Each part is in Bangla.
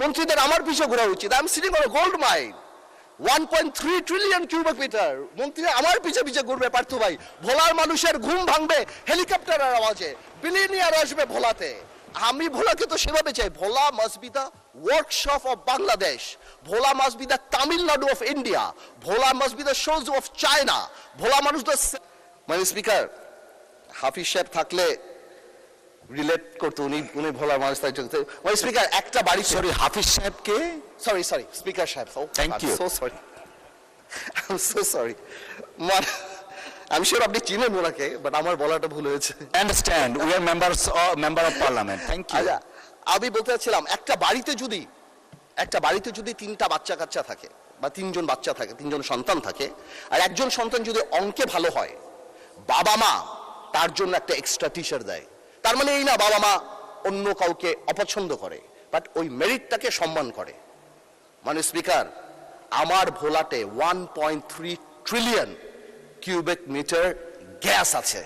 মন্ত্রীদের আমার পিছে ঘোরা উচিত। I am sitting on gold mine, 1.3 trillion cubic metre. মন্ত্রীরা আমার পিছে পিছে ঘুরবে পার্থ ভাই। ভোলার মানুষের ঘুম ভাঙবে হেলিকপ্টারের আওয়াজে, বিলিয়নিয়ার আসবে ভোলাতে। আমি ভোলাকে তো সেভাবে চাই, Bhola must be the workshop of Bangladesh, Bhola must be the Tamil Nadu of India, Bhola must be the shoes of China. Bhola মানুষ তো মানে স্পিকার হাফিজ সাহেব থাকলে রিলেট করতো, উনি ভোলার মানুষ। মানে স্পিকার একটা বাড়ি, সরি হাফিজ সাহেবকে, সরি স্পিকার সাহেব, thank you, so sorry, I am so sorry. আমি শিওর আপনি চিনেন ওনাকে, বাট আমার বলাটা ভুল হয়েছে। Understand, we are member of parliament, thank you. আচ্ছা, আমি বলতে চাচ্ছিলাম একটা বাড়িতে যদি তিনটা বাচ্চা কাচ্চা থাকে বা তিনজন বাচ্চা থাকে, তিনজন সন্তান থাকে, আর একজন সন্তান যদি অঙ্কে ভালো হয়, বাবা মা তার জন্য একটা এক্সট্রা টিচার দেয়। তার মানে এই না বাবা মা অন্য কাউকে অপছন্দ করে, বাট ওই মেরিটটাকে সম্মান করে। মানে স্পিকার, আমার ভোলাতে 1.3 ট্রিলিয়ন কিউবিক মিটার গ্যাস আছে।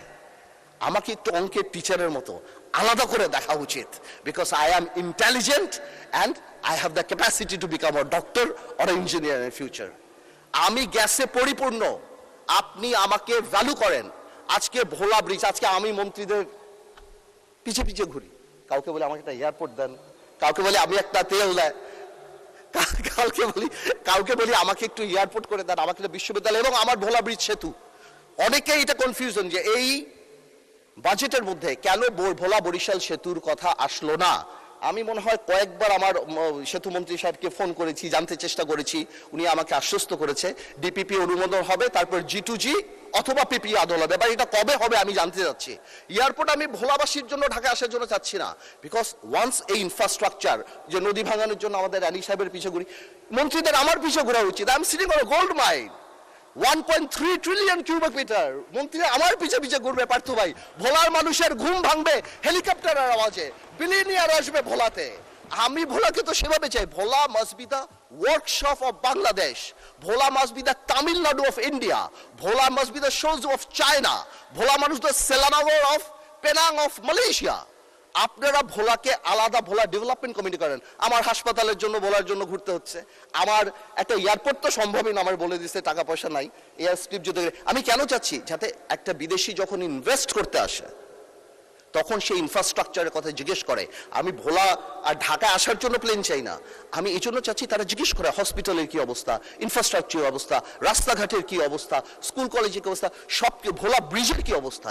আমাকে একটু অঙ্কের টিচারের মতো আলাদা করে দেখা উচিত, because I am intelligent and I have the capacity to become a doctor or engineer in future. আমি গ্যাসে পরিপূর্ণ, আপনি আমাকে ভ্যালু করেন। আজকে ভোলা ব্রিজ, আজকে আমি মন্ত্রীদের পিছে পিছে ঘুরি, কাউকে বলে আমাকে একটা এয়ারপোর্ট দেন, কাউকে বলে আমি একটা তেল দেয়, কাউকে বলি আমাকে একটু এয়ারপোর্ট করে দেন, আমাকে একটা বিশ্ববিদ্যালয় এবং আমার ভোলা ব্রিজ সেতু। অনেকেই এটা কনফিউশন যে এই বাজেটের মধ্যে কেন ভোলা বরিশাল সেতুর কথা আসলো না। আমি মনে হয় কয়েকবার আমার সেতু মন্ত্রী সাহেবকে ফোন করেছি, জানতে চেষ্টা করেছি, উনি আমাকে আশ্বস্ত করেছে ডিপিপি অনুমোদন হবে, তারপর G2G অথবা পিপি আদল হবে। এবার এটা কবে হবে আমি জানতে চাচ্ছি। এয়ারপোর্ট আমি ভোলাবাসীর জন্য ঢাকা আসার জন্য চাচ্ছি না, বিকজ ওয়ান্স এই ইনফ্রাস্ট্রাকচার, যে নদী ভাঙানোর জন্য আমাদের রানী সাহেবের পিছে ঘুরি, মন্ত্রীদের আমার পিছে ঘোরা উচিত। I am sitting on gold mine, 1.3 trillion cubic metre. মন্ত্রীরা আমার পিছে পিছে ঘুরবে পার্থ ভাই। ভোলার মানুষের ঘুম ভাঙবে হেলিকপ্টারের আওয়াজে, বিলিয়নিয়ার আসবে ভোলাতে। আমি ভোলাকে তো সেভাবে চাই, Bhola must be the workshop of Bangladesh, Bhola must be the Tamil Nadu of India, Bhola must be the shoes of China, Bhola মানুষ the Selangor of Penang of Malaysia. আপনারা ভোলাকে আলাদা ভোলা ডেভেলপমেন্ট কমিটি করেন। আমার হাসপাতালের জন্য ভোলার জন্য ঘুরতে হচ্ছে, আমার একটা এয়ারপোর্ট তো সম্ভবই না, আমার বলে দিচ্ছে টাকা পয়সা নাই, এয়ার স্ট্রিপ যদি। আমি কেন চাচ্ছি, যাতে একটা বিদেশি যখন ইনভেস্ট করতে আসে তখন সেই ইনফ্রাস্ট্রাকচারের কথা জিজ্ঞেস করে। আমি ভোলা আর ঢাকায় আসার জন্য প্লেন চাই না, আমি এই জন্য চাচ্ছি তারা জিজ্ঞেস করে হসপিটালের কি অবস্থা, ইনফ্রাস্ট্রাকচারের অবস্থা, রাস্তাঘাটের কি অবস্থা, স্কুল কলেজের কি অবস্থা, সব ভোলা ব্রিজের কি অবস্থা।